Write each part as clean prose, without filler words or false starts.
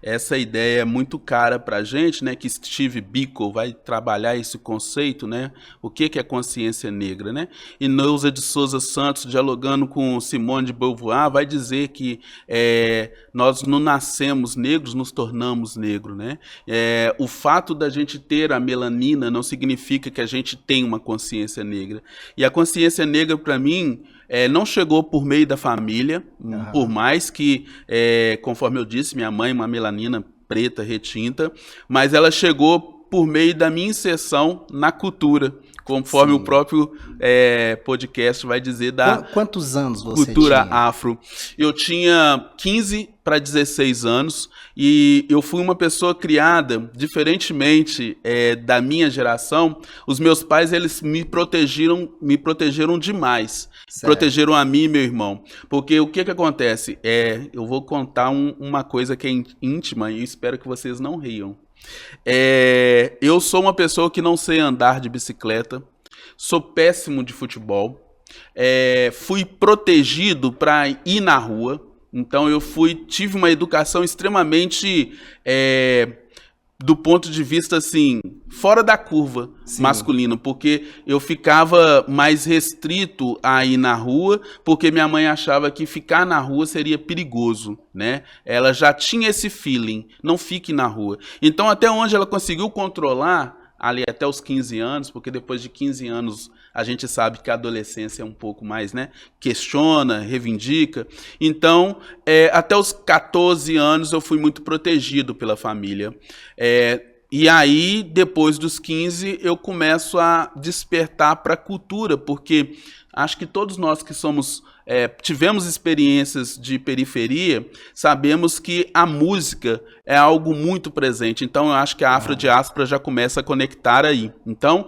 essa ideia é muito cara para a gente, né? Que Steve Biko vai trabalhar esse conceito, né? O que é consciência negra, né? E Neuza de Souza Santos, dialogando com Simone de Beauvoir, vai dizer que nós não nascemos negros, nos tornamos negros, né? O fato da gente ter a melanina não significa que a gente tem uma consciência negra. E a consciência negra, para mim, não chegou por meio da família, por mais que, conforme eu disse, minha mãe uma melanina preta, retinta, mas ela chegou por meio da minha inserção na cultura, conforme o próprio podcast vai dizer, da quantos anos você cultura tinha? afro. Eu tinha 15 para 16 anos e eu fui uma pessoa criada, diferentemente da minha geração. Os meus pais, eles me protegeram demais. Certo. Protegeram a mim e meu irmão. Porque o que acontece? Eu vou contar uma coisa que é íntima e espero que vocês não riam. Eu sou uma pessoa que não sei andar de bicicleta, sou péssimo de futebol, fui protegido para ir na rua, então eu tive uma educação extremamente, do ponto de vista assim, fora da curva masculina, porque eu ficava mais restrito a ir na rua, porque minha mãe achava que ficar na rua seria perigoso, né? Ela já tinha esse feeling, não fique na rua. Então até onde ela conseguiu controlar, ali até os 15 anos, porque depois de 15 anos a gente sabe que a adolescência é um pouco mais, né? Questiona, reivindica. Então, até os 14 anos eu fui muito protegido pela família. E aí, depois dos 15, eu começo a despertar para a cultura, porque acho que todos nós que tivemos experiências de periferia, sabemos que a música é algo muito presente. Então, eu acho que a afrodiáspora já começa a conectar aí. Então,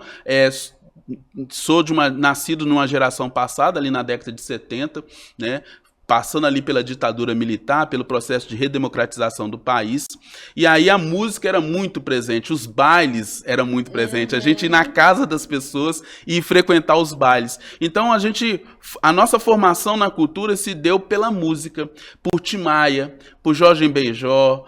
sou nascido numa geração passada, ali na década de 70, né? Passando ali pela ditadura militar, pelo processo de redemocratização do país. E aí a música era muito presente, os bailes eram muito presentes, a gente ir na casa das pessoas e frequentar os bailes. Então a nossa formação na cultura se deu pela música, por Tim Maia, por Jorge Benjor,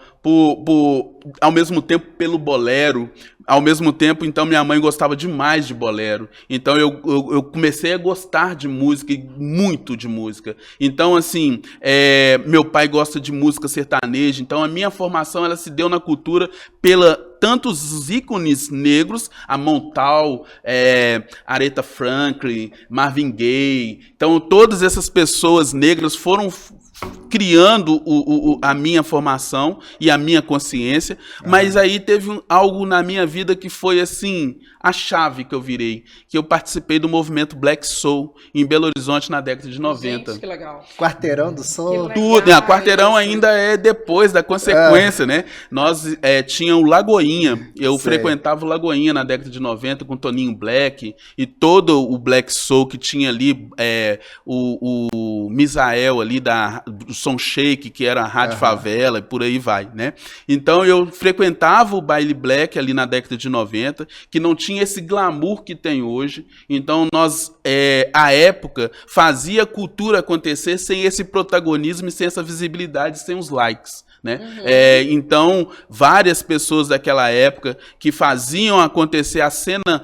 ao mesmo tempo pelo bolero. Ao mesmo tempo, então, minha mãe gostava demais de bolero. Então, eu comecei a gostar de música, muito de música. Então, assim, meu pai gosta de música sertaneja. Então, a minha formação, ela se deu na cultura tantos ícones negros, a Montal, Aretha Franklin, Marvin Gaye. Então, todas essas pessoas negras foram criando a minha formação e a minha consciência, mas aí teve algo na minha vida que foi assim, a chave que eu virei, que eu participei do movimento Black Soul em Belo Horizonte na década de 90. Gente, que legal. Quarteirão do Soul. Tudo, Quarteirão ainda é depois da consequência, né? Nós tinha o Lagoinha, eu frequentava o Lagoinha na década de 90 com Toninho Black e todo o Black Soul que tinha ali, o Misael ali do Som Shake, que era a Rádio Favela, e por aí vai, né? Então eu frequentava o baile black ali na década de 90, que não tinha esse glamour que tem hoje. Então nós, à época, fazia a cultura acontecer sem esse protagonismo e sem essa visibilidade, sem os likes, né? Então várias pessoas daquela época que faziam acontecer a cena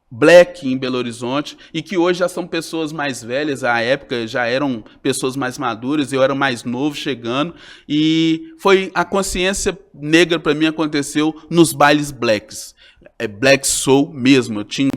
black em Belo Horizonte e que hoje já são pessoas mais velhas, à época já eram pessoas mais maduras, eu era mais novo chegando, e foi a consciência negra para mim aconteceu nos bailes Black Soul mesmo. Eu tinha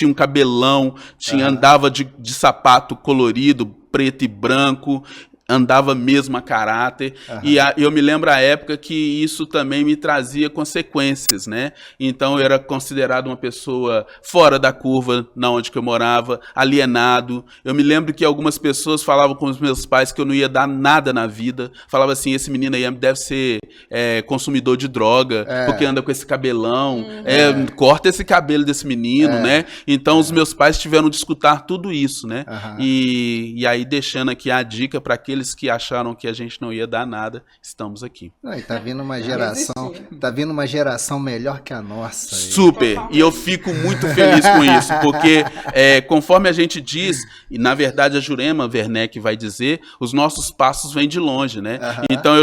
um cabelão, andava de sapato colorido, preto e branco, andava mesmo a caráter, e eu me lembro a época que isso também me trazia consequências, né? Então eu era considerado uma pessoa fora da curva, na onde que eu morava, alienado. Eu me lembro que algumas pessoas falavam com os meus pais que eu não ia dar nada na vida, falavam assim, esse menino aí deve ser consumidor de droga, porque anda com esse cabelão, corta esse cabelo desse menino, né? Então os meus pais tiveram de escutar tudo isso, né? E aí deixando aqui a dica para aqueles que acharam que a gente não ia dar nada, estamos aqui. Tá vindo uma geração melhor que a nossa. Super, e eu fico muito feliz com isso, porque conforme a gente diz, e na verdade a Jurema Werneck vai dizer, os nossos passos vêm de longe, né? Então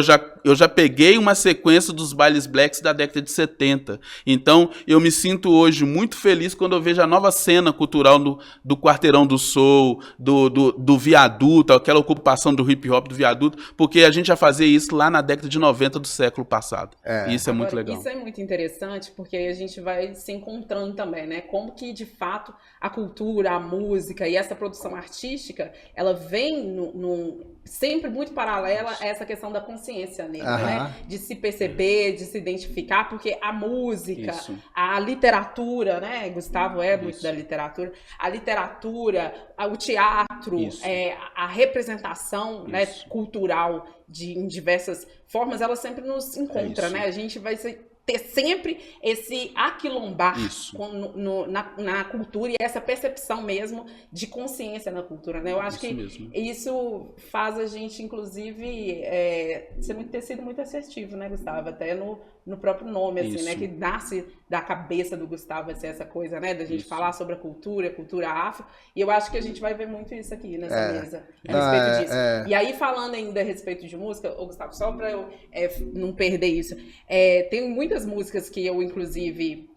eu já peguei uma sequência dos bailes blacks da década de 70. Então, eu me sinto hoje muito feliz quando eu vejo a nova cena cultural do Quarteirão do Soul, do viaduto, aquela ocupação do hip hop do viaduto, porque a gente já fazia isso lá na década de 90 do século passado. E isso é muito legal. Isso é muito interessante, porque aí a gente vai se encontrando também, né? Como que, de fato, a cultura, a música e essa produção artística, ela vem sempre muito paralela a essa questão da consciência negra, né? De se perceber, de se identificar, porque a música, a literatura, né? Gustavo é muito da literatura, a literatura, o teatro, a representação, né, cultural em diversas formas, ela sempre nos encontra, né? A gente vai ter sempre esse aquilombar na cultura e essa percepção mesmo de consciência na cultura, né? Eu acho que isso faz a gente, inclusive, ter sido muito assertivo, né, Gustavo? Até no próprio nome, assim, né? Que nasce da cabeça do Gustavo, assim, essa coisa, né? Da gente falar sobre a cultura afro. E eu acho que a gente vai ver muito isso aqui nessa mesa, a respeito disso. E aí, falando ainda a respeito de música, Gustavo, só para eu não perder isso, tem muitas músicas que eu, inclusive,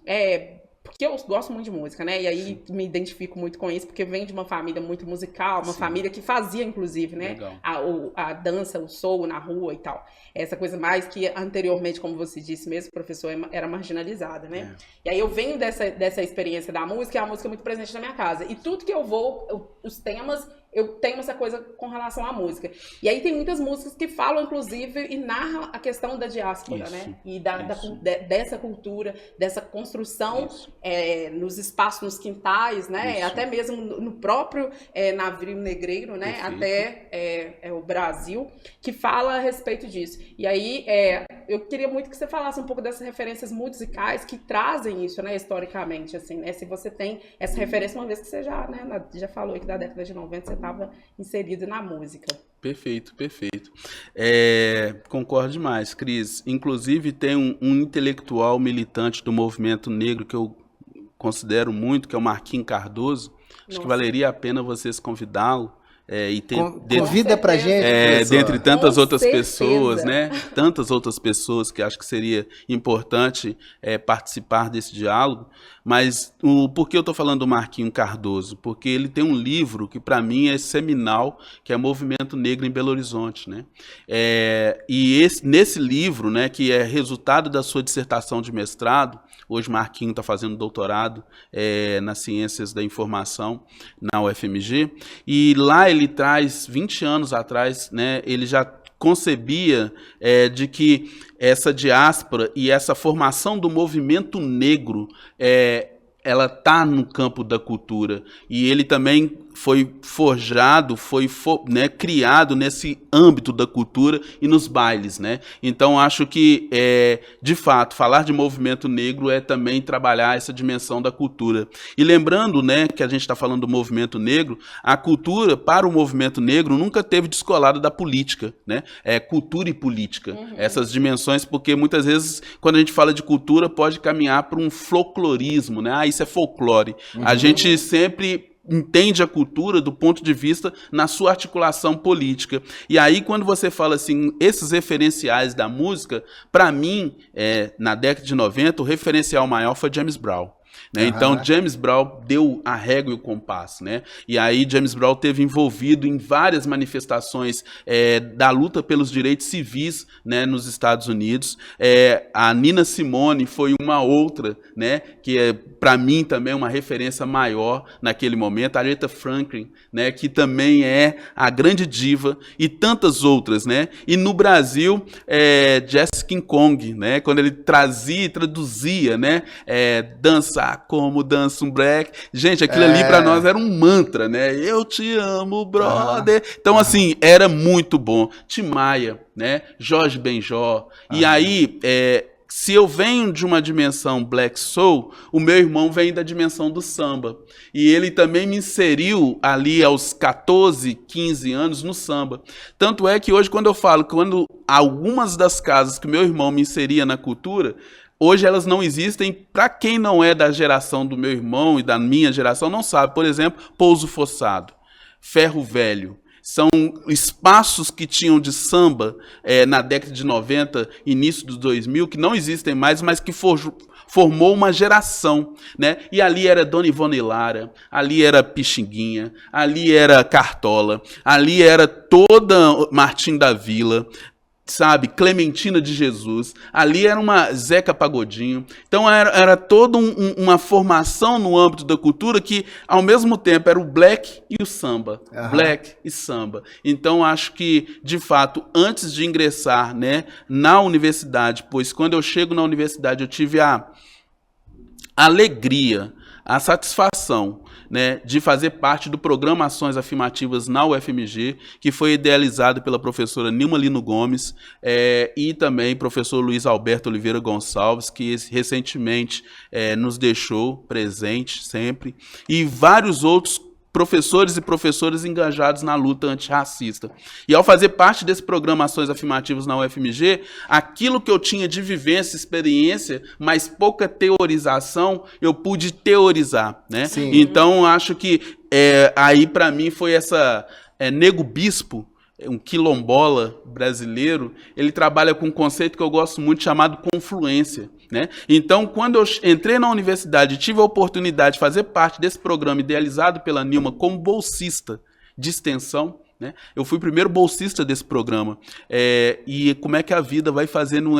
porque eu gosto muito de música, né? E aí me identifico muito com isso, porque vem de uma família muito musical, uma família que fazia, inclusive, né? A dança, o soul na rua e tal. Essa coisa mais que anteriormente, como você disse mesmo, professor, era marginalizada, né? E aí eu venho dessa experiência da música, e a música é muito presente na minha casa. E tudo que eu vou, os temas, eu tenho essa coisa com relação à música. E aí tem muitas músicas que falam, inclusive, e narram a questão da diáspora, né? E dessa cultura, dessa construção nos espaços, nos quintais, né? Até mesmo no próprio navio negreiro, né? Até o Brasil, que fala a respeito disso. E aí eu queria muito que você falasse um pouco dessas referências musicais que trazem isso, né? Historicamente, assim, né? Se você tem essa referência, uma vez que você já falou aí que da década de 90 você estava inserido na música. Perfeito. Concordo demais, Cris. Inclusive, tem um intelectual militante do movimento negro que eu considero muito, que é o Marquinhos Cardoso. Acho que valeria a pena vocês convidá-lo. Convida pra gente, dentre tantas outras pessoas, né? Tantas outras pessoas que acho que seria importante participar desse diálogo. Mas por que eu estou falando do Marquinhos Cardoso? Porque ele tem um livro que para mim é seminal, que é Movimento Negro em Belo Horizonte, né? Nesse livro, né, que é resultado da sua dissertação de mestrado, hoje Marquinhos está fazendo doutorado nas Ciências da Informação na UFMG, e lá ele traz, 20 anos atrás, né, ele já concebia de que essa diáspora e essa formação do movimento negro, ela está no campo da cultura. E ele também foi forjado, criado nesse âmbito da cultura e nos bailes, né? Então, acho que, de fato, falar de movimento negro é também trabalhar essa dimensão da cultura. E lembrando, né, que a gente está falando do movimento negro, a cultura, para o movimento negro, nunca teve descolada da política, né? Cultura e política, essas dimensões, porque muitas vezes, quando a gente fala de cultura, pode caminhar para um folclorismo, né? Isso é folclore. A gente sempre entende a cultura do ponto de vista na sua articulação política. E aí, quando você fala assim, esses referenciais da música, para mim, na década de 90, o referencial maior foi James Brown. Né? Então, James Brown deu a régua e o compasso, né? E aí James Brown esteve envolvido em várias manifestações da luta pelos direitos civis, né, nos Estados Unidos. A Nina Simone foi uma outra, né, que para mim também é uma referência maior naquele momento. A Aretha Franklin, né, que também é a grande diva, e tantas outras, né? E no Brasil, Jesse King Kong, né, quando ele trazia e traduzia, né, dançar como dança um black. Gente, aquilo ali para nós era um mantra, né? Eu te amo, brother. Então, assim, era muito bom. Tim Maia, né? Jorge Benjor. E aí, se eu venho de uma dimensão black soul, o meu irmão vem da dimensão do samba. E ele também me inseriu ali aos 14, 15 anos no samba. Tanto é que hoje, quando eu falo, quando algumas das casas que meu irmão me inseria na cultura, hoje elas não existem. Para quem não é da geração do meu irmão e da minha geração, não sabe. Por exemplo, Pouso Forçado, Ferro Velho, São espaços que tinham de samba na década de 90, início dos 2000, que não existem mais, mas que formou uma geração, né? E ali era Dona Ivone Lara, ali era Pixinguinha, ali era Cartola, ali era toda Martim da Vila, sabe, Clementina de Jesus, ali era uma Zeca Pagodinho. Então era toda uma formação no âmbito da cultura que, ao mesmo tempo, era o black e o samba. Black e samba. Então, acho que, de fato, antes de ingressar, né, na universidade, pois quando eu chego na universidade eu tive a alegria, a satisfação, né, de fazer parte do programa Ações Afirmativas na UFMG, que foi idealizado pela professora Nilma Lino Gomes e também professor Luiz Alberto Oliveira Gonçalves, que recentemente nos deixou presente sempre, e vários outros professores e professoras engajados na luta antirracista. E ao fazer parte desse programa Ações Afirmativas na UFMG, aquilo que eu tinha de vivência, experiência, mas pouca teorização, eu pude teorizar, né? Sim. Então, acho que aí para mim foi essa Nego Bispo, um quilombola brasileiro, ele trabalha com um conceito que eu gosto muito chamado confluência, né? Então, quando eu entrei na universidade e tive a oportunidade de fazer parte desse programa idealizado pela Nilma como bolsista de extensão, né? Eu fui o primeiro bolsista desse programa. E como é que a vida vai fazendo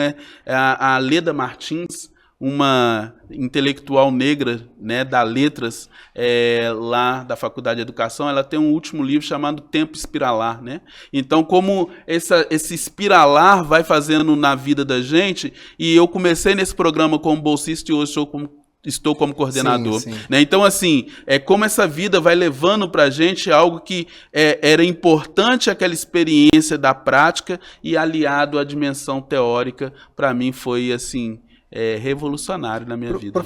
a Leda Martins, uma intelectual negra, né, da Letras, lá da Faculdade de Educação, ela tem um último livro chamado Tempo Espiralar, né? Então, como esse espiralar vai fazendo na vida da gente, e eu comecei nesse programa como bolsista e hoje estou como coordenador. Sim, sim. Né? Então, assim, como essa vida vai levando para a gente algo que era importante, aquela experiência da prática, e aliado à dimensão teórica, para mim foi, assim, revolucionário na minha vida.